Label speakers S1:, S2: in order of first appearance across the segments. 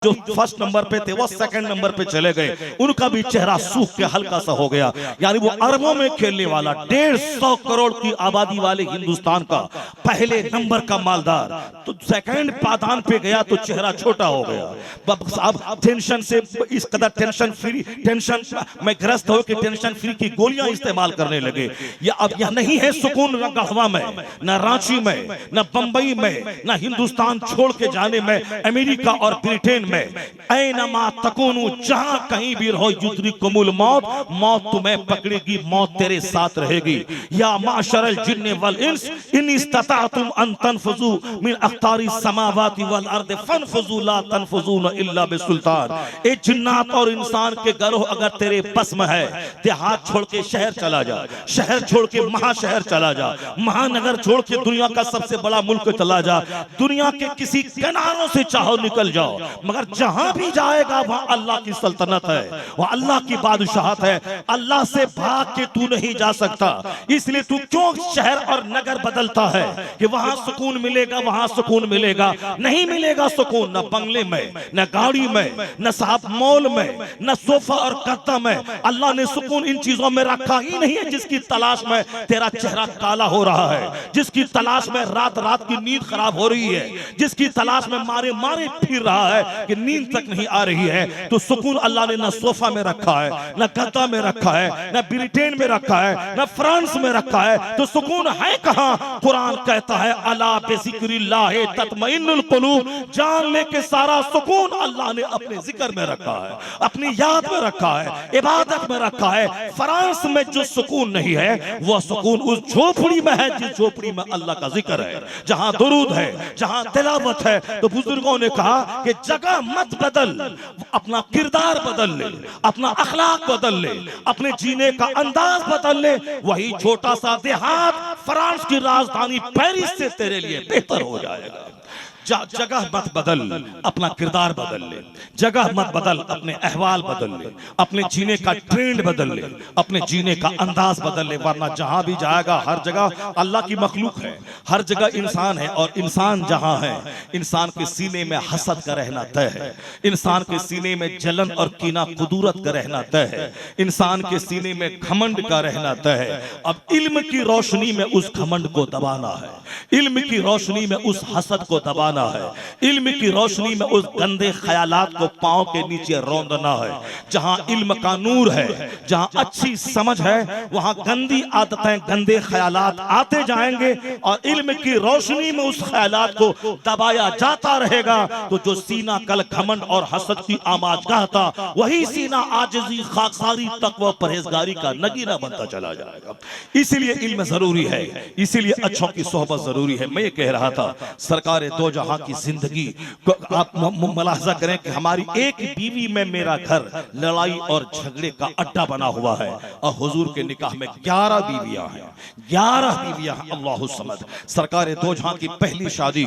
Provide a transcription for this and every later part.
S1: जो first number पे थे वो सेकंड नंबर पे चले गए, उनका भी चेहरा सूख के हल्का सा हो गया। यानी वो अरबों में खेलने वाला 150 करोड़ की आबादी वाले हिंदुस्तान का पहले नंबर का मालदार तो सेकंड पादान पे गया तो चेहरा छोटा हो गया। अब टेंशन से इस कदर टेंशन में ग्रस्त हो कि टेंशन फ्री की गोलियां इस्तेमाल करने लगे। ये अब यह नहीं है सुकून न गढ़वा में, न रांची में, न बंबई में, न हिंदुस्तान छोड़ के जाने में, अमेरिका और ब्रिटेन में। ऐनमा तकुनु, जहां कहीं भी रहो, युद्रिकुमुल मौत, मौत तुम्हें पकड़ेगी, मौत तेरे साथ रहेगी। या माशरल जिन्नि वल इंस इन इस्तताअतुम अन तनफुजू मिन अख्तारी समावाति वल अर्द फनफुजू ला तनफुजून इल्ला बिसुल्तान। ए जिन्नात और इंसान के गरोह अगर तेरे बस में है, देहात छोड़ के शहर चला जा, शहर छोड़ के महाशहर चला जा, महानगर छोड़ के दुनिया का सबसे बड़ा मुल्क चला जा, दुनिया के किसी किनारों से चाहो निकल जाओ, मगर जहां भी जाएगा वहां अल्लाह की सल्तनत है, वहां अल्लाह की बादशाहत है। अल्लाह से भाग के तू नहीं जा सकता। इसलिए तू क्यों शहर और नगर बदलता है कि वहां सुकून मिलेगा, वहां सुकून मिलेगा? नहीं मिलेगा सुकून, न बंगले में, न गाड़ी में, न साहब मॉल में, न सोफा और गद्दा में। अल्लाह ने सुकून इन चीजों में रखा ही नहीं है जिसकी तलाश में तेरा चेहरा काला हो रहा है, जिसकी तलाश में रात रात की नींद खराब हो रही है, जिसकी तलाश में मारे मारे फिर रहा है कि नींद तक नहीं आ रही है। तो सुकून अल्लाह ने न सोफा में रखा है, न गद्दा में रखा है, न ब्रिटेन में रखा है, न फ्रांस में रखा है। तो सुकून है कहां? कुरान कहता है अला बिज़िक्रिल्लाह तत्मइन्नुल कुलूब। जान ले के सारा सुकून अल्लाह ने अपने जिक्र में रखा है, अपनी याद में रखा है, इबादत में रखा है। फ्रांस में जो सुकून नहीं है वह सुकून उस झोपड़ी में है जिस झोपड़ी में अल्लाह का जिक्र है, जहां दुरूद है, जहां तिलावत है। तो बुजुर्गों ने कहा कि जगह मत बदल, अपना किरदार बदल ले, अपना अखलाक बदल ले, अपने जीने का अंदाज बदल ले। वही छोटा सा देहात फ्रांस की राजधानी पेरिस से तेरे लिए बेहतर हो जाएगा। जगह मत बदल, अपना किरदार बदल ले। जगह मत बदल, अपने अहवाल बदल ले, अपने जीने का ट्रेंड बदल ले, अपने जीने का अंदाज बदल ले। वरना जहां भी जाएगा हर जगह अल्लाह की मखलूक है, हर जगह इंसान है, और इंसान जहां है, इंसान के सीने में हसद का रहना तय है, इंसान के सीने में जलन और कीना कुदूरत का रहना तय है, इंसान के सीने में घमंड का रहना तय है। अब इल्म की रोशनी में उस घमंड को दबाना है, इल्म की रोशनी में उस हसद को दबाना है, इल्म की रोशनी में उस गंदे ख्यालात को पांव के नीचे रौंदना है। जहां इल्म का नूर है, जहां अच्छी समझ है, वहां गंदी आदतें, गंदे ख्यालात आते जाएंगे, और इल्म की रोशनी में उस ख्यालात को दबाया जाता रहेगा। तो जो सीना कल घमंड और हसद की आमाजगाह था, वही सीना आजिज़ी, खाकसारी, तक़वा, परहेजगारी का नगीना बनता चला जाएगा। इसीलिए इल्म जरूरी है, इसीलिए अच्छों की सोहबत जरूरी है। मैं ये कह रहा था, सरकार दो जहां की जिंदगी को आप मुलाहजा करें कि हमारी एक बीवी में मेरा घर लड़ाई और झगड़े का अड्डा बना हुआ है, और हुजूर के निकाह में 11 बीवियां हैं, 11 बीवियां हैं। अल्लाहु समद। सरकार दो जहां की पहली शादी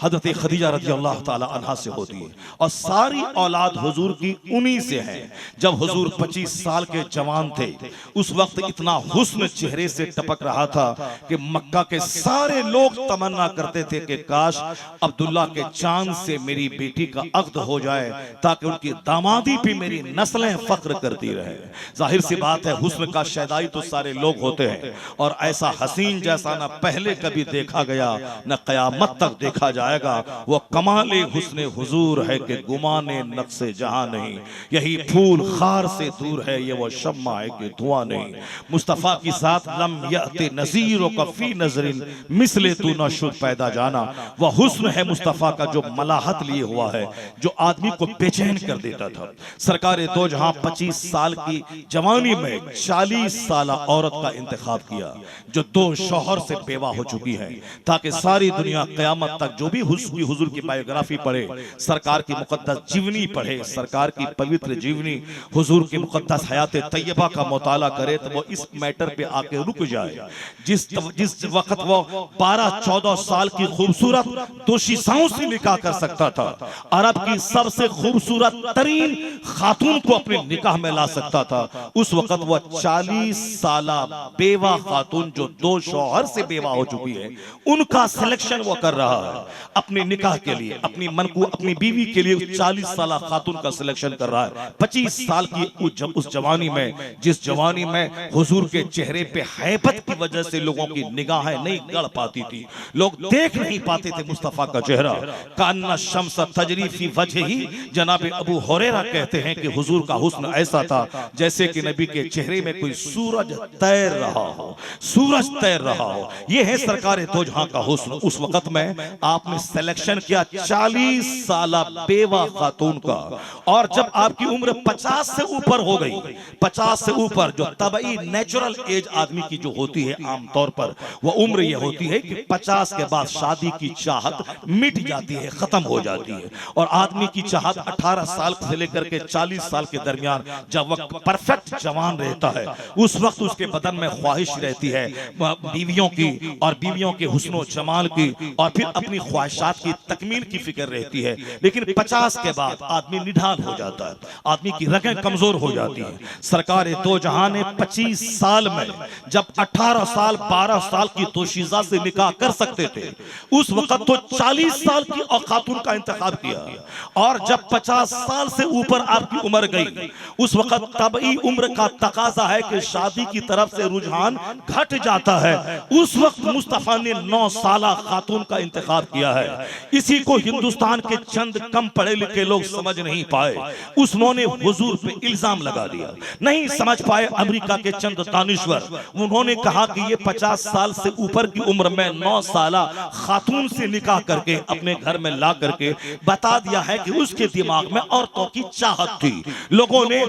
S1: हजरत खदीजा रज़ी अल्लाह ताला अन्हा से होती है, और सारी औलाद हुजूर की उन्हीं से है। जब हुजूर 25 साल के जवान थे, उस वक्त इतना हुस्न चेहरे से टपक रहा था कि मक्का के सारे लोग तमन्ना करते थे कि काश अब्दुल्ला के चांद से मेरी बेटी का अक्द हो जाए, ताकि उनकी दामादी पे मेरी नस्लें फख्र करती रहे। जाहिर सी बात है, हुस्न का शैदाई तो सारे लोग होते हैं, और ऐसा हसीन जैसा न पहले कभी देखा गया, न कयामत तक देखा जाएगा। वो कमाले हुस्न हुजूर है कि गुमाने नक्शे जहां नहीं, यही फूल खार से दूर है, ये वो शम्मा है कि धुआं नहीं। मुस्तफा की साथ लम यअति नज़ीर कफी नजरिन मिसले तू न शुद पैदा जाना। वह हुस्न है मुस्तफा का जो मलाहत लिए हुआ है, जो आदमी को बेचैन कर देता था। सरकार दो जहां 25 साल की जवानी में 40 साल औरत का इंतखाब किया, जो 2 शौहर से बेवा हो चुकी है, ताकि सारी दुनिया क़यामत तक जो भी हुजूर की बायोग्राफी पढ़े, सरकार की मुक़द्दस जीवनी पढ़े, सरकार की पवित्र जीवनी, हुजूर की मुक़द्दस हयात तैयबा का मुताला करे, तो वो इस मैटर पे आके रुक जाए। जिस वक्त वो 12-14 साल की खूबसूरत दोषी दोशीजाओं से निकाह कर सकता था, अरब की सबसे खूबसूरत तरीन खातून को अपने निकाह में ला सकता था। उस वक्त वह 40 साला बेवा खातून जो 2 शौहर से बेवा हो चुकी है, उनका सिलेक्शन वो कर रहा है अपने निकाह के लिए, अपनी मन को अपनी बीवी के लिए 40 साला खातून का सिलेक्शन कर रहा है। 25 साल की उस जवानी में, जिस जवानी में हुजूर के चेहरे पे हैबत की वजह से लोगों की निगाहें नहीं गड़ पाती थी, लोग देख नहीं पाते थे मुस्तफा का चेहरा। कान्ना शम्स तजरी फी वजही, जनाब अबू हुरैरा कहते हैं कि हुजूर का हुस्न ऐसा था जैसे कि नबी के चेहरे में कोई सूरज तैर रहा हो, सूरज तैर रहा हो। यह है सरकार दो जहां का हुस्न। उस वक्त में आपने सिलेक्शन किया 40 साला बेवा खातून का, और जब आपकी उम्र 50 से ऊपर हो गई, 50 से ऊपर जो तबई नेचुरल एज आदमी की जो होती है आमतौर पर, वह उम्र यह होती है कि 50 के बाद शादी की चाहत मिट जाती है, खत्म हो जाती है। और आदमी की चाहत 18 साल से लेकर के 40 साल के दरमियान जब वक्त परफेक्ट जवान रहता है, उस वक्त उसके बदन में ख्वाहिश रहती है बीवियों की, और बीवियों के हुस्नो जमाल की, और फिर अपनी ख्वाहिशात की तकमील की फिक्र रहती है। लेकिन 50 के बाद आदमी निढाल हो जाता है, आदमी की रगें कमजोर हो जाती है। सरकार दो जहां ने 25 साल में जब 18 साल 12 साल की दोशीजा से निकाह कर सकते थे, उस वक्त तो 40 साल की खातून का इंतखाब किया। और जब 50 साल से ऊपर आपकी उम्र गई, उस वक्त तबई उम्र का तकाजा है कि शादी की तरफ से रुझान घट जाता है। उस वक्त मुस्तफा ने 9 साला खातून का इंतखाब किया है। इसी को हिंदुस्तान के चंद कम पढ़े लिखे लोग समझ नहीं पाए, उन्होंने हुजूर पे इल्जाम लगा दिया। नहीं समझ पाए अमेरिका के चंद दानिश्वर, उन्होंने कहा कि ये 50 साल से ऊपर की उम्र में 9 साला खातून से निकाह करके अपने घर में ला करके बता दिया है कि उसके दिमाग में औरतों की चाहत थी। लोगों ने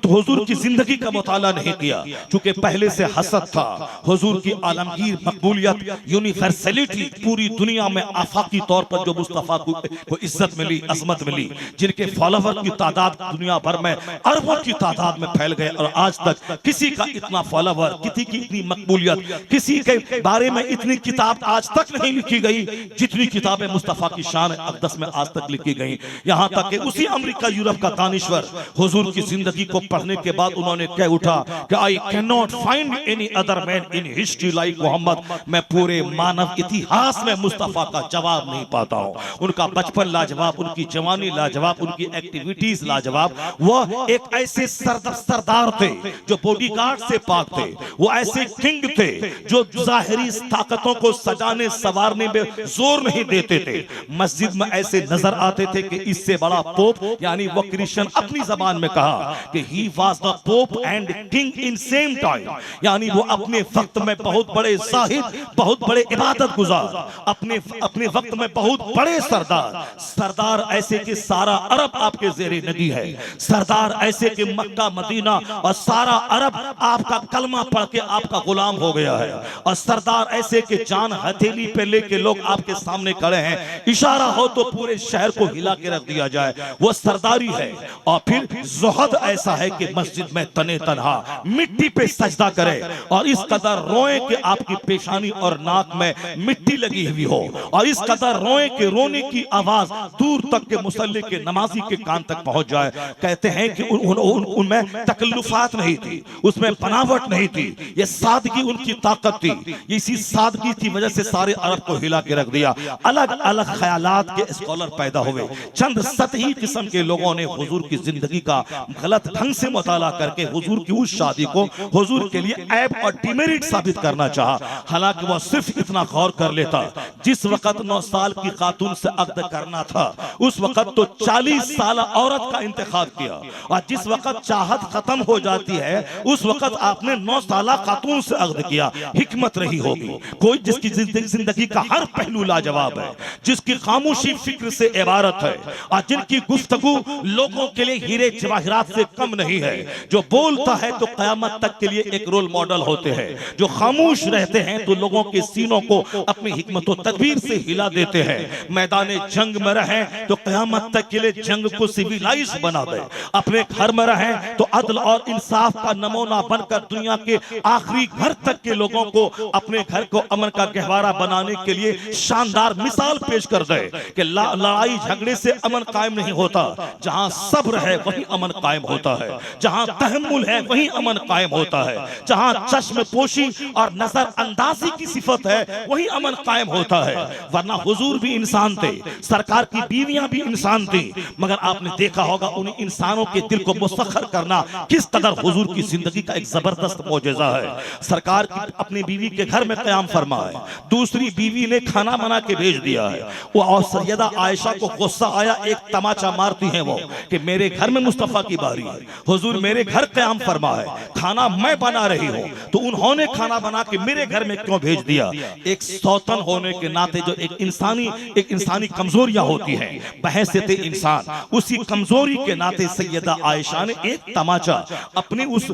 S1: हुजूर की जिंदगी का मुताला नहीं किया, क्योंकि पहले से हसद था। हुजूर की आलमगीर मकबूलियत, यूनिवर्सलिटी, पूरी दुनिया में आफाकी तौर पर जो मुस्तफा को इज्जत मिली, अजमत मिली, जिनके फॉलोवर की तादाद दुनिया भर में अरबों की तादाद में फैल गए, और आज तक किसी का इतना फॉलोवर, किसी की इतनी मकबूलियत, किसी के बारे में इतनी किताब आज तक नहीं लिखी गई जितनी किताबें मुस्तफा की शान अक़दस में आज तक लिखी गई। यहाँ तक कि उसी अमेरिका यूरोप का दानिश्वर हुजूर की जिंदगी को पढ़ने के बाद उन्होंने कह उठा कि I can not find any other man in history like Mohammad. मैं पूरे मानव इतिहास में मुस्तफा का जवाब नहीं पाता हूँ। उनका बचपन लाजवाब, उनकी जवानी लाजवाब, उनकी एक्टिविटीज लाजवाब। वह एक ऐसे सरदार थे जो बॉडीगार्ड से पाक थे, वो ऐसे किंग थे जो जाहिरी ताकतों को सजाने संवारने में जोर नहीं देते थे। मस्जिद में ऐसे नजर आते थे कि इससे बड़ा पोप, यानी वो क्रिश्चियन अपनी जबान में कहा कि he was the pope and king in same time, यानी वो अपने वक्त में बहुत बड़े साहिब, बहुत बड़े इबादत गुजार, अपने वक्त में बहुत बड़े सरदार ऐसे कि सारा अरब आपके ज़ेरे नगी है, सरदार ऐसे कि मक्का मदीना और सारा अरब आपका कलमा पढ़ के आपका गुलाम हो गया है, और सरदार ऐसे कि जान हथेली पे लेके लोग आपके सामने खड़े हैं, इशारा हो तो पूरे शहर को हिला के रख दिया जाए, वो सरदारी है। और फिर ज़ुहद ऐसा है कि मस्जिद में तने तनहा मिट्टी पे सजदा करे और इस कदर रोए कि आपकी पेशानी और नाक में मिट्टी लगी हुई हो, और इस कदर रोए कि रोने की आवाज दूर तक के मुसल्ले के नमाजी के कान तक पहुंच जाए। कहते हैं कि उनमें तकल्लुफात नहीं थी, उसमें बनावट नहीं थी, ये सादगी उनकी ताकत थी। इसी सादगी की वजह से सारे अरब को हिला के रख दिया। अलग अलग ख्यालात के स्कॉलर पैदा हुए, चंद सतही किस्म के लोगों ने हुजूर की जिंदगी का गलत ढंग से मुताला करके हुजूर की उस शादी को हुजूर के लिए ऐब और डिमेरिट साबित करना चाहा। हालांकि वह सिर्फ इतना गौर कर लेता, जिस वक्त 9 साल की खातून से अक़द करना था, उस वक्त तो 40 साल औरत का इंतखाब किया, और जिस वक्त चाहत खत्म हो जाती है उस वक्त आपने 9 साल खातून से अक़द किया। हिकमत रही होगी कोई जिसकी जिंदगी का हर पहलू लाजवाब है, जिसकी खामोशी फिक्र से इबारत है, और जिनकी गुफ्तगू लोगों के लिए हीरे जवाहिरात से कम नहीं है, जो बोलता है तो क़यामत तक के लिए एक रोल मॉडल होते हैं, जो खामोश रहते हैं तो लोगों के सीनों को अपनी हिकमत और तदबीर से हिला देते हैं। मैदान जंग में रहें तो क़यामत तक के लिए जंग को सिविलाइज बना दे, अपने घर में रहें तो अदल और इंसाफ का नमूना बनकर दुनिया के आखिरी घर तक के लोगों को अपने घर को अमन का गहवारा बनाने के लिए शानदार मिसाल मिसाल पेश कर दे कि लड़ाई झगड़े से अमन कायम नहीं होता, जहां सब्र है वहीं अमन कायम होता है, जहां तहम्मुल है वहीं अमन कायम होता है, जहां चश्म पोशी और नजर अंदाजी की सिफत है वहीं अमन कायम होता है। वरना हुजूर भी इंसान थे, सरकार की बीवियां भी इंसान थी, मगर आपने देखा होगा उन इंसानों के दिल को मुसख्खर करना किस कदर हुजूर की जिंदगी का एक जबरदस्त मौजज़ा है। सरकार की अपनी बीवी के घर में क़याम फरमा है, दूसरी बीवी ने खाना बना के भेज दिया है, वो और सैयदा आयशा को गुस्सा आया, एक तमाचा मारती हैं वो कि मेरे घर में मुस्तफा की बारी है, हुजूर मेरे घर क़याम फरमा है, खाना मैं बना रही हूँ, तो उन्होंने खाना बना के मेरे घर में क्यों भेज दिया। एक सौतन होने के नाते जो एक इंसानी कमजोरियां होती हैं, बहैसियत इंसान, उसी कमजोरी के नाते सैयदा आयशा ने एक तमाचा अपनी उस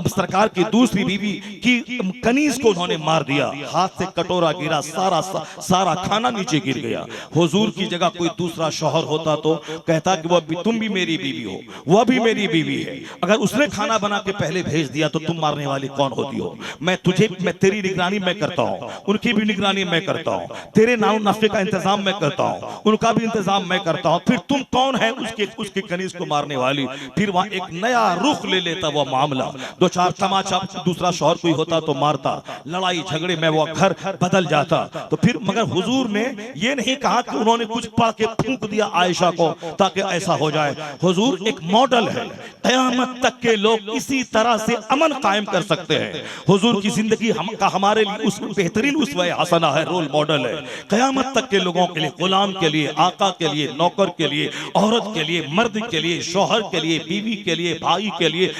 S1: सरकार की दूसरी बीवी की कनीज को उन्होंने मार दिया, हाथ से कटोरा गिरा, सारा खाना नीचे गिर गया। हुजूर की जगह कोई दूसरा शौहर होता तो कहता कि तुम भी मेरी बीवी हो, वह भी मेरी बीवी है, अगर उसने खाना बना के पहले भेज दिया तो तुम मारने वाली कौन होती हो। मैं तेरी निगरानी मैं करता हूँ, उनकी भी निगरानी मैं करता हूँ, तेरे नाम नफे का इंतजाम मैं करता हूँ, उनका भी इंतजाम मैं करता हूँ, फिर तुम कौन है उसके कनीज को मारने वाली। फिर वहां एक नया रुख ले लेता वो मामला, दो चार तमाचा दूसरा शौहर कोई होता तो मारता, लड़ाई झगड़े में वो घर बदल जाता। तो फिर मगर हुजूर ने ये नहीं कहा कि उन्होंने कुछ पढ़ के फूंक दिया आयशा को ताकि ऐसा हो जाए। हुजूर एक मॉडल है, क़यामत तक के लोग इसी तरह से अमन कायम कर सकते हैं। हुजूर की जिंदगी हमारे लिए उस बेहतरीन उसवा हसना है, रोल मॉडल है। क़यामत तक के लोगों के लिए, गुलाम के लिए, आका के लिए, नौकर के लिए, औरत के लिए, मर्द के लिए, शौहर के लिए, बीवी के लिए, भाई के लिए,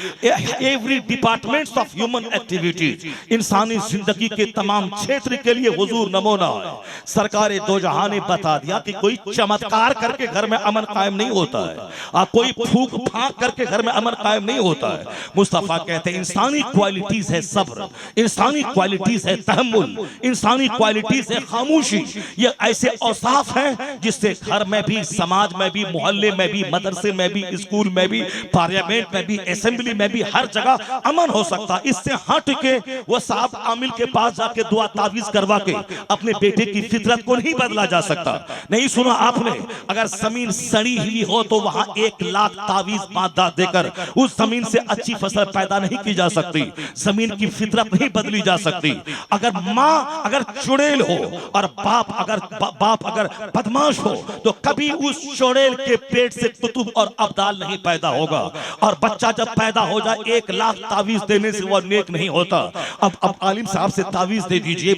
S1: every departments of human activities, इंसानी जिंदगी के तमाम क्षेत्र के लिए हुजूर नमूना है। सरकार दो जहां ने बता दिया कि कोई चमत्कार करके घर में अमन कायम नहीं होता है, कोई फूंक फांक करके घर में अमन कायम नहीं होता है। मुस्तफा कहते हैं इंसानी क्वालिटीज है सब्र, इंसानी क्वालिटीज है तहम्मुल, इंसानी क्वालिटीज है खामोशी। ये ऐसे औसाफ हैं जिससे घर में भी, समाज में भी, मोहल्ले में भी, मदरसे में भी, स्कूल में भी, पार्लियामेंट में भी, असेंबली में भी, हर जगह अमन हो सकता। इससे हट के वो साहब आमिल के पास जाके दुआ तावीज करवा के अपने बेटे की फितरत को नहीं बदला जा सकता। नहीं सुना आपने, अगर जमीन सड़ी हुई हो तो वहां 1 लाख तावीज मादा देकर उस जमीन से अच्छी फसल पैदा नहीं की जा सकती, जमीन की फितरत नहीं बदली जा सकती। अगर माँ अगर चुड़ैल हो और बाप अगर बदमाश हो तो कभी उस चुड़ैल के पेट से कुतुब और अब्दाल नहीं पैदा होगा। और बच्चा जब पैदा हो जाए 1 लाख तावीज देने से वह नेक नहीं होता। अब आलिम साहब से तावीज दे दीजिए,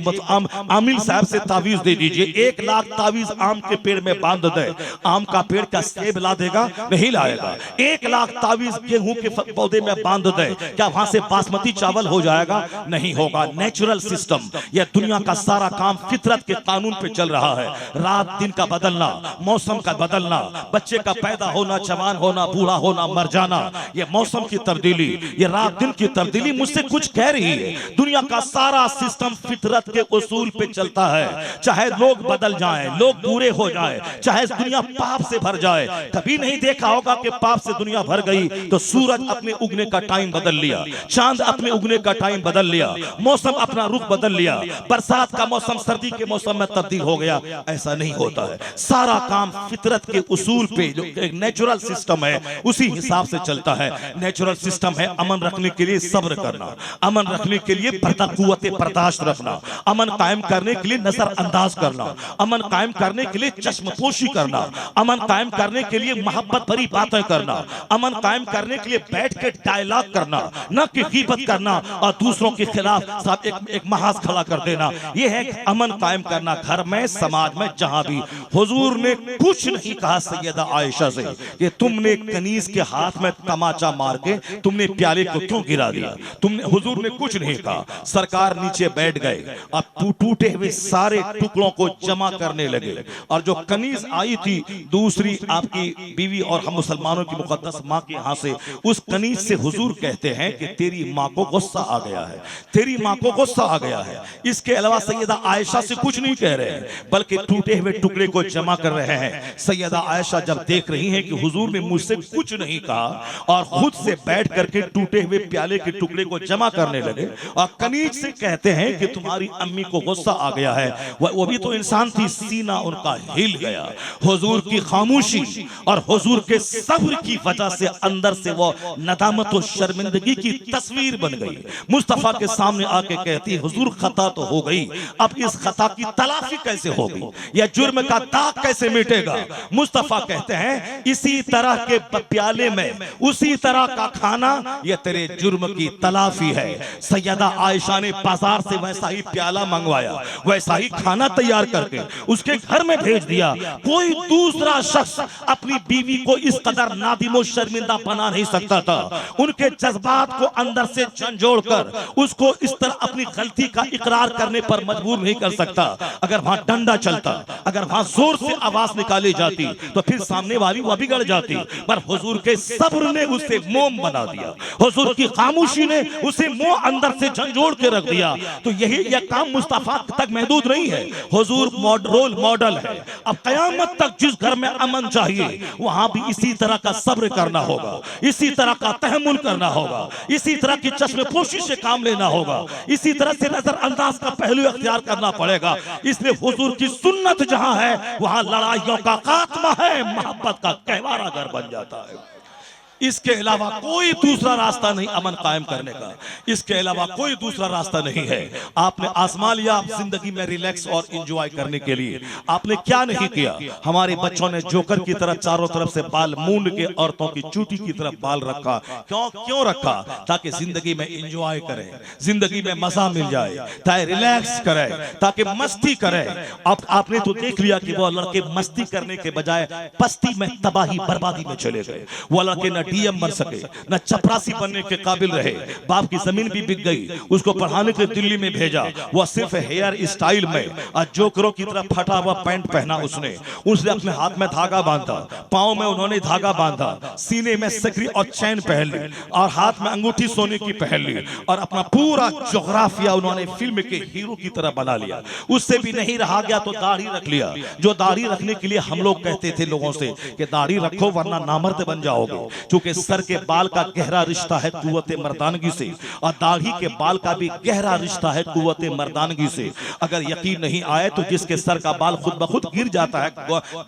S1: आमिल साहब से तावीज दे दीजिए, 1 लाख तावीज आम के पेड़ में बांध दे, आम का पेड़ का सेब ला देगा? नहीं लाएगा। 1 लाख तावीज गेहूं के पौधे में बांध दे, क्या वहां से बासमती चावल हो जाएगा? नहीं होगा। नेचुरल सिस्टम, यह दुनिया का सारा काम फितरत के कानून पे चल रहा है। रात दिन का बदलना, मौसम का बदलना, बच्चे का पैदा होना, जवान होना, बूढ़ा होना, मर जाना, यह मौसम की तब्दीली, यह रात दिन की तब्दीली मुझसे कुछ कह रही है। दुनिया का सारा सिस्टम फितरत के उसूल पे चलता है। चाहे लोग बदल जाएं, लोग बुरे हो जाएं, चाहे दुनिया पाप से भर जाए, कभी नहीं देखा होगा कि पाप से दुनिया भर गई तो सूरज अपने उगने का टाइम बदल लिया, चांद अपने उगने का टाइम बदल लिया, मौसम अपना रुख बदल लिया, बरसात का मौसम सर्दी के मौसम में तब्दील हो गया। ऐसा नहीं होता है। सारा काम फितरत के उसूल पे, जो एक नेचुरल सिस्टम है, उसी हिसाब से चलता है। नेचुरल सिस्टम है अमन रखने के लिए सब्र करना, अमन रखने के लिए कुव्वत बर्दाश्त रखना, अमन कायम करने के लिए नजरअंदाज करना, अमन कायम करने के लिए चश्मपोशी करना, अमन कायम करने के लिए मोहब्बत भरी बातें करना, अमन कायम करने के लिए बैठ के डायलॉग करना, न कि गीबत करना और दूसरों के खिलाफ साथ एक महाज खड़ा कर देना। यह है अमन कायम करना घर में, समाज में, जहां भी। हुजूर ने कुछ नहीं कहा सैयदा आयशा से कि तुमने कनीज के हाथ में तमाचा मार के तुमने प्याले को क्यों गिरा दिया। हुजूर ने कुछ नहीं कहा। सरकार नीचे बैठ गए, अब टूटे हुए सारे टुकड़ों को जमा करने लगे। और जो कनीज आई थी दूसरी आपकी बीवी और हम मुसलमानों की मुकद्दस माँ के यहाँ से, उस कनीज से हुजूर कहते हैं कि तेरी माँ को गुस्सा आ गया है, तेरी माँ को गुस्सा आ गया है। इसके अलावा सैयदा आयशा से कुछ नहीं कह रहे हैं, बल्कि टूटे हुए टुकड़े को जमा कर रहे हैं। सैयदा आयशा जब देख रही हैं कि हुजूर ने मुझसे कुछ नहीं कहा और खुद से बैठ करके टूटे हुए प्याले के टुकड़े को जमा करने लगे, और कनीज से कहते हैं कि तुम्हारी अम्मी को गुस्सा आ गया है। वो भी तो इंसान थी, सीना उनका हिल गया। हुजूर की खामोशी और हुजूर के सब्र की वजह से अंदर से वो नदामत और शर्मिंदगी की तस्वीर बन गई। मुस्तफा के सामने आके कहती, हुजूर खता तो हो गई, अब इस खता की तलाफी कैसे होगी, या जुर्म का दाग कैसे मिटेगा? मुस्तफा कहते हैं, इसी तरह के प्याले में उसी तरह का खाना, यह तेरे जुर्म की तलाफी है। सैयदा आयशा ने बाजार से वैसा ही प्याला मंगवाया, वैसा ही खाना तैयार करके उसके घर में भेज दिया। कोई दूसरा शख्स अपनी बीवी को इस कदर नादिमो शर्मिंदा बना नहीं सकता था। उनके जज्बात को अंदर से झंझोड़ कर उसको इस तरह अपनी गलती का इकरार करने पर मजबूर नहीं कर सकता। अगर वहां डंडा चलता, अगर वहां जोर से आवाज निकाली जाती तो फिर सामने वाली वह बिगड़ जाती, पर हुजूर के सब्र ने उसे मोम बना दिया। हुजूर की खामोशी ने उसे मोह अंदर से झंझोड़ के रख दिया। तो यह काम मुस्तफा तक महदूद नहीं है, हुजूर रोल मॉडल है। अब कयामत तक जिस घर में अमन चाहिए वहां भी इसी तरह का सब्र करना होगा, इसी तरह का तहम्मुल करना होगा, इसी तरह की चश्मपोशी से काम लेना होगा, इसी तरह से नजरअंदाज का पहलू अख्तियार करना पड़ेगा। इसलिए हुजूर की सुन्नत जहां है वहां लड़ाइयों का खात्मा है, मोहब्बत का कहवारा घर बन जाता है। इसके अलावा कोई दूसरा रास्ता नहीं अमन कायम करने का, इसके अलावा कोई दूसरा रास्ता नहीं है। आपने आजमा लिया जिंदगी में रिलैक्स और एंजॉय करने के लिए, आपने क्या नहीं किया। हमारे बच्चों ने जोकर की तरह चारों तरफ से बाल मूंड के औरतों की चूटी की तरफ बाल रखा। क्यों रखा? ताकि जिंदगी में एंजॉय करें, जिंदगी में मजा मिल जाए, ताकि रिलैक्स करें, ताकि मस्ती करें। अब आपने तो देख लिया कि वो लड़के मस्ती करने के बजाय पस्ती में, तबाही बर्बादी में चले गए। वो लड़के न डीएम बन सके, न चपरासी बनने के काबिल रहे। बाप की जमीन भी बिक गई, उसको पढ़ाने के दिल्ली में भेजा। वह सिर्फ हेयर स्टाइल में जोकरों की तरह फटा हुआ पैंट पहना उसने अपने हाथ में धागा बांधा, पांव में उन्होंने धागा बांधा, सीने में सकरी और चैन पहन ली और हाथ में अंगूठी सोने की पहन ली और अपना पूरा जोग्राफिया उन्होंने फिल्म के हीरो की तरह बना लिया। उससे भी नहीं रहा गया तो दाढ़ी रख लिया। जो दाढ़ी रखने के लिए हम लोग कहते थे लोगों से कि दाढ़ी रखो वरना नामर्द बन जाओगे, क्योंकि सर के बाल का गहरा रिश्ता है कुव्वते मर्दानगी से और दाढ़ी के बाल का भी गहरा रिश्ता है कुव्वते मर्दानगी से। अगर यकीन नहीं आए तो जिसके सर का बाल खुद ब खुद गिर जाता है,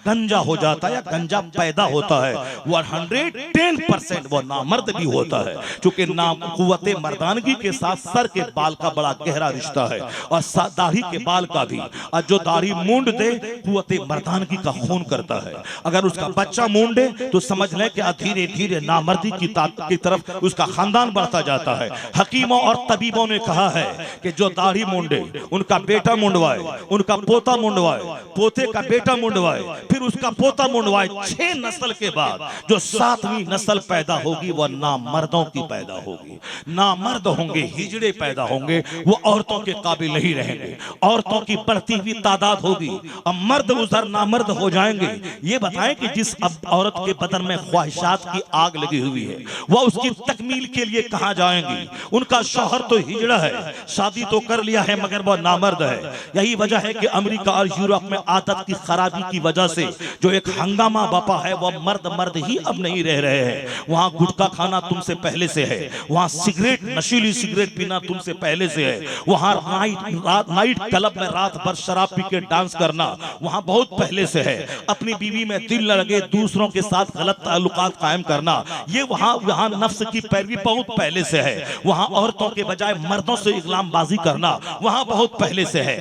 S1: गंजा हो जाता है या गंजा पैदा होता है, 110% वो नामर्द भी होता है, क्योंकि नाम कुव्वते मर्दानगी के साथ सर के बाल का बड़ा गहरा रिश्ता है और दाढ़ी के बाल का भी। और जो दाढ़ी मूंड दे कुव्वते मर्दानगी का खून करता है। अगर उसका बच्चा मूंडे तो समझ लें कि धीरे धीरे नामर्दी की तरफ उसका खानदान बढ़ता जाता है। हकीमों और तबीबों ने कहा है कि जो दाढ़ी मुंडे उनका बेटा मुंडवाए, उनका पोता मुंडवाए, पोते का बेटा मुंडवाए, फिर उसका पोता मुंडवाए, 6 नस्ल के बाद जो 7वीं नस्ल पैदा होगी वह नामर्दों की पैदा होगी। नामर्द होंगे, हिजड़े पैदा होंगे, वो औरतों के काबिल नहीं रहेंगे। औरतों की बढ़ती हुई तादाद होगी और मर्द उधर नामर्द हो जाएंगे। ये बताएं कि जिस औरत के बदन में ख्वाहिशात की आग लगी हुई है वह उसकी तकमील के लिए कहां जाएंगी? उनका शौहर तो हिजड़ा है, शादी तो कर लिया है मगर वह नामर्द है। यही वजह है कि अमेरिका और यूरोप में आदत की खराबी की वजह से जो एक हंगामा बपा है वह मर्द ही अब नहीं रह रहे हैं। वहां गुटखा खाना तुमसे पहले से है, वहां सिगरेट, नशीली सिगरेट पीना तुमसे पहले से है, वहां नाइट क्लब में रात भर शराब पी के डांस करना वहां बहुत पहले से है। अपनी बीवी में दिल न लगे दूसरों के साथ गलत ताल्लुकात कायम करना ये वहां नफ्स की पैरवी बहुत पहले से है। वहां औरतों के बजाय मर्दों से इस्लामबाजी करना वहां बहुत पहले से है।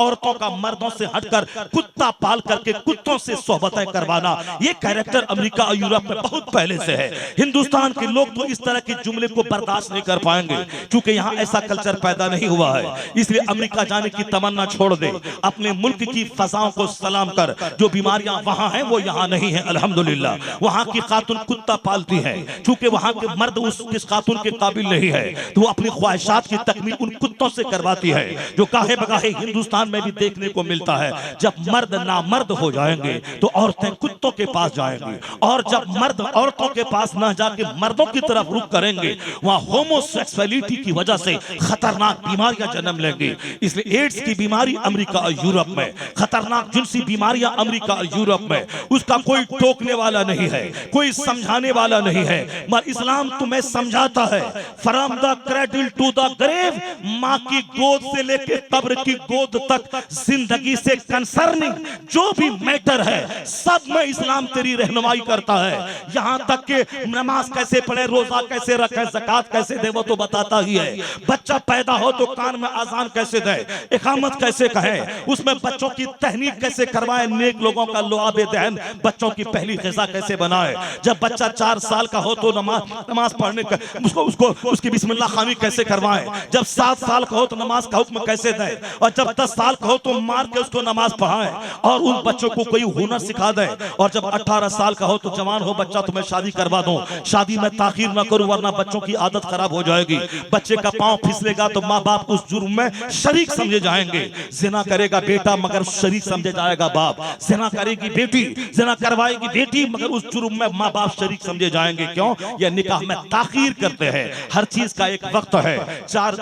S1: औरतों का मर्दों से हटकर कुत्ता पाल करके कुत्तों से सोहबतें करवाना ये कैरेक्टर अमेरिका और यूरोप में बहुत पहले से है। हिंदुस्तान के लोग तो इस तरह के जुमले को बर्दाश्त नहीं कर पाएंगे क्योंकि यहाँ ऐसा कल्चर पैदा नहीं हुआ है। इसलिए अमेरिका जाने की तमन्ना छोड़ दे, अपने मुल्क की फजाओं को सलाम कर। जो बीमारियां वहां हैं वो यहाँ नहीं है अल्हम्दुलिल्लाह। वहां की खातून कुत्ता पालती है, क्योंकि वहां के मर्द उस खातून के काबिल नहीं है तो वो अपनी ख्वाहिशात की तकमील उन कुत्तों से करवाती है, जो काहे बगाहे हिंदुस्तान में भी देखने को मिलता है। जब मर्द नामर्द हो जाएंगे तो औरतें कुत्तों के पास जाएंगी, और जब मर्द औरतों के पास ना जाके मर्दों की तरफ रुख करेंगे वहां होमोसेक्सुअलिटी की वजह से खतरनाक बीमारियां जन्म लेंगी। इसलिए एड्स की बीमारी अमेरिका और यूरोप में, खतरनाक जिनसी बीमारियां अमेरिका और यूरोप में, उसका कोई टोकने वाला नहीं है, कोई समझाने वाला नहीं है, मगर इस्लाम तुम्हें समझाता है। From the cradle to the grave, माँ की गोद से लेके कब्र की गोद तक जिंदगी से कंसर्निंग जो भी मैटर है सब में इस्लाम तेरी रहनुमाई करता है। यहां तक कि नमाज कैसे पढ़े, रोजा कैसे रखे, ज़कात कैसे दे वो तो बताता ही है। बच्चा पैदा हो तो कान में अजान कैसे दे, इकामत कैसे कहे, उसमें बच्चों की तहनीक कैसे करवाए, नेक लोगों का लुआब दहन, बच्चों की पहली ग़िज़ा कैसे बनाए। जब बच्चा 4 साल का हो तो नमाज पढ़ने का उसको उसकी बिस्मिल्लाह खानी कैसे करवाएं। जब 7 साल का हो तो नमाज का हुक्म कैसे दें, और जब 10 साल का हो तो मार के उसको नमाज पढ़ाएं और उन बच्चों को कोई हुनर सिखा दें। और जब 18 साल का हो तो जवान हो बच्चा तो मैं शादी करवा दूं, शादी में ताखीर ना करूं वरना बच्चों की आदत खराब हो जाएगी। बच्चे का पांव फिसलेगा तो माँ बाप उस जुर्म में शरीक समझे जाएंगे। जिना करेगा बेटा मगर शरीक समझे जाएगा बाप, जिना करेगी बेटी, जिना करवाएगी बेटी मगर उस जुर्म में माँ बाप शरीक समझे जाएंगे। क्यों? ये निकाह में ताखीर करते हैं। हर चीज का एक वक्त है।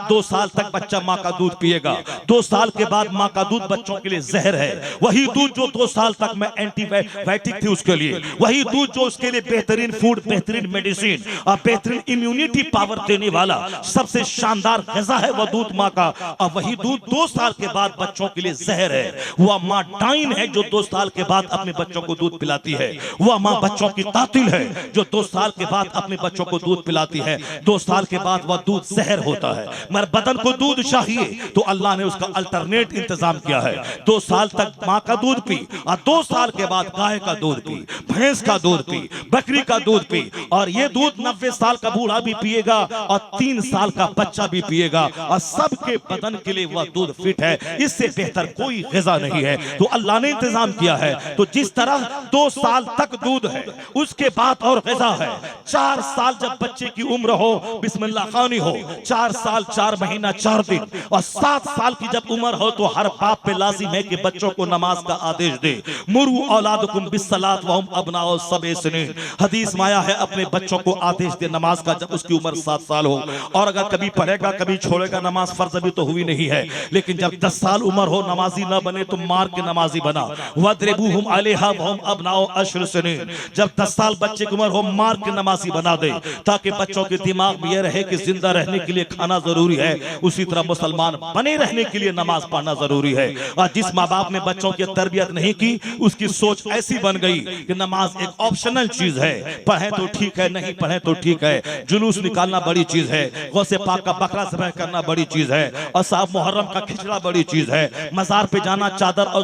S1: 2 साल तक बच्चा माँ का दूध पिएगा, 2 साल के बाद माँ का दूध बच्चों के लिए जहर है। वही दूध जो 2 साल तक में एंटीबायोटिक थी उसके लिए, वही दूध जो उसके लिए बेहतरीन फूड, बेहतरीन मेडिसिन और बेहतरीन इम्यूनिटी पावर देने वाला सबसे शानदार ग़िज़ा है वो दूध माँ का। और वही दूध 2 साल के बाद बच्चों के लिए जहर है। वह माँ डाइन है जो 2 साल के बाद अपने बच्चों को दूध पिलाती है। वह माँ बच्चों की कातिल है जो 2 साल के बाद अपने बच्चों को दूध पिलाती है। 2 साल के बाद वह दूध जहर होता है। मगर बदन को दूध चाहिए तो अल्लाह ने उसका अल्टरनेट इंतजाम किया है। 2 साल तक माँ का दूध पी और 2 साल के बाद गाय का दूध पी, भैंस का दूध पी, बकरी का दूध पी। और ये दूध 90 साल का बूढ़ा भी पिएगा और 3 साल का बच्चा भी पिएगा और सबके बदन के लिए वह दूध फिट है। इससे बेहतर कोई ग़िज़ा नहीं है। तो अल्लाह ने इंतजाम किया है। तो जिस तरह 2 साल तक दूध है उसके बाद और ग़िज़ा है। 4 साल जब बच्चे की उम्र हो, बिस्मिल्लाह खानी हो, 4 साल 4 महीना 4 दिन, और 7 साल की जब उम्र हो तो हर बाप पे लाजिम है कि बच्चों को नमाज का आदेश दे। मुरु औलादकुम बिस्सलात वहुम अबनाउ सब'i सिनीन। हदीस में आया है अपने बच्चों को आदेश दे नमाज का जब उसकी उम्र 7 साल हो। और अगर कभी पढ़ेगा कभी छोड़ेगा, नमाज फर्ज अभी तो हुई नहीं है, लेकिन जब 10 साल उम्र हो नमाजी न बने तो मार के नमाजी बना। वद्रिबूहुम अलैहा वहुम अबनाउ अश्र सिनीन। जब 10 साल बच्चे की उम्र हो मार के नमाजी बना दे, ताकि बच्चों के दिमाग में यह रहे कि जिंदा रहने के लिए खाना जरूरी है, उसी तरह मुसलमान बने रहने के लिए नमाज पढ़ना जरूरी है। और जिस माँ बाप ने बच्चों की तरबियत नहीं की उसकी सोच ऐसी बन गई कि नमाज एक ऑप्शनल चीज है, पढ़े तो ठीक है, नहीं पढ़े तो ठीक है। जुलूस निकालना बड़ी चीज है, गौसे पाक का बकरा ज़िब्ह करना बड़ी चीज है, और साहब मुहर्रम का खिचड़ा बड़ी चीज है, मजार पे जाना, चादर और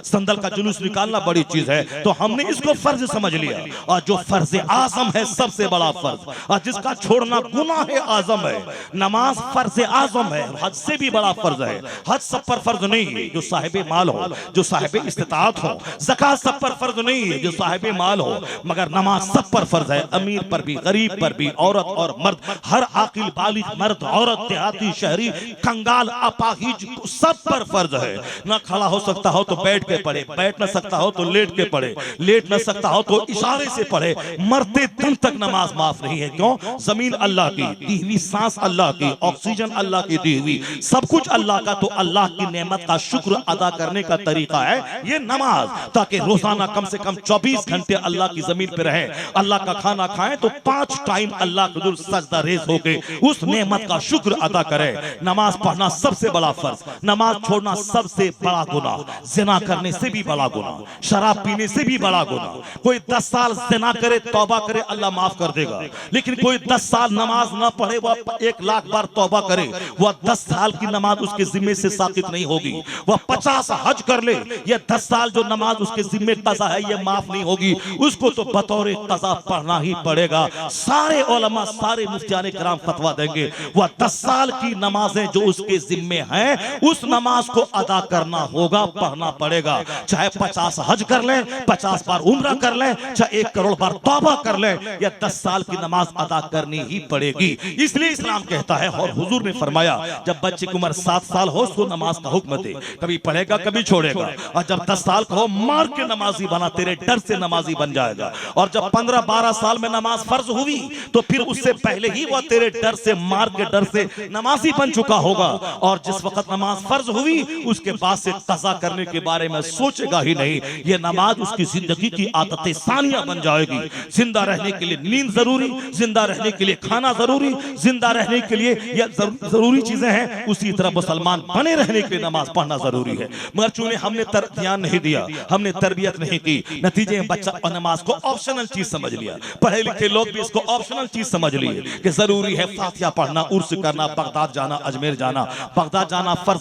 S1: संदल का जुलूस निकालना बड़ी चीज है। तो हमने इसको फर्ज समझ लिया, और जो फर्ज आजम है सबसे बड़ा फर्ज, और जिसका छोड़ना गुनाह आजम है। नमाज फर्ज आजम है, हज से भी बड़ा फर्ज है। हज सब पर फर्ज नहीं है जो साहिब माल हो, जो साहिब इस्तिताअत हो। ज़कात सब पर फर्ज नहीं है जो साहिब माल हो, मगर नमाज सब पर फर्ज है। अमीर पर भी, गरीब पर भी, औरत और मर्द, हर आकिल बालिग मर्द, औरत, देहाती, शहरी, कंगाल, अपाहिज, सब पर फर्ज है। ना खड़ा हो सकता हो तो बैठ के पढ़े, बैठ ना सकता हो तो लेट के पढ़े, लेट ना सकता हो तो इशारे से पढ़े। मरते दम तक नमाज माफ नहीं है। क्यों? जमीन अल्लाह की दी हुई, सांस अल्लाह की, ऑक्सीजन अल्लाह की दी हुई, सब कुछ अल्लाह का। तो अल्लाह की नेमत का शुक्र अदा करने का तरीका है ये नमाज, ताकि रोजाना कम से कम 24 घंटे अल्लाह की जमीन पे रहे। अल्लाह का खाना खाएं तो 5 टाइम अल्लाह के हुजूर सजदा रेज़ होके उस नेमत का शुक्र अदा करे। नमाज पढ़ना सबसे बड़ा फर्ज, नमाज छोड़ना सबसे बड़ा गुनाह, जिना करने से भी बड़ा गुनाह, शराब पीने से भी बड़ा गुनाह। कोई 10 साल जिना करे, तौबा करे, अल्लाह माफ कर देगा। लेकिन कोई 10 साल नमाज ना पढ़े, वह 1 लाख बार तौबा करे, वह 10 साल की नमाज उसके जिम्मे से साकित नहीं होगी। वह 50 हज कर ले, यह 10 साल जो नमाज उसके जिम्मे कज़ा है यह माफ नहीं होगी। उसको तो बतौर कज़ा पढ़ना ही पड़ेगा। सारे उलमा, सारे मुफ्तियाने किराम फतवा देंगे वह 10 साल की नमाजें जो उसके जिम्मे हैं उस नमाज को अदा करना होगा, पढ़ना पड़ेगा। चाहे 50 हज कर ले, 50 बार उम्रा कर ले, चाहे 1 करोड़ बार तौबा कर ले, या 10 साल की नमाज अदा करनी ही पड़ेगी। इसलिए इस्लाम कहता है, और हुजूर ने फरमाया जब बच्चे की उम्र 7 साल हो उसको नमाज का हुक्म दे, कभी पढ़ेगा कभी छोड़ेगा। और जब 10 साल का हो मार के नमाजी बना, तेरे डर से नमाजी बन जाएगा। और जब 15-12 साल में नमाज फर्ज हुई तो फिर उससे पहले ही वह तेरे डर से, मार के डर से नमाजी बन चुका होगा। और जिस वक्त नमाज फर्ज हुई उसके बाद से कज़ा करने के बारे में सोचेगा ही नहीं। यह नमाज उसकी जिंदगी की आदत सानिया बन जाएगी। जिंदा रहने के लिए नींद जरूरी, जिंदा रहने के लिए खाना जरूरी, जिंदा रहने के लिए ये जरूरी चीजें हैं। उसी तरह मुसलमान बने रहने के लिए नमाज पढ़ना जरूरी है। मगर चूंकि हमने ध्यान नहीं दिया, हमने तरबियत नहीं की, नतीजे में बच्चा नमाज को ऑप्शनल चीज समझ लिया। पढ़े लिखे लोग भी इसको ऑप्शनल चीज समझ लिए कि जरूरी है फातिहा पढ़ना, उर्स करना, बगदाद जाना, अजमेर जाना। बगदाद जाना फर्ज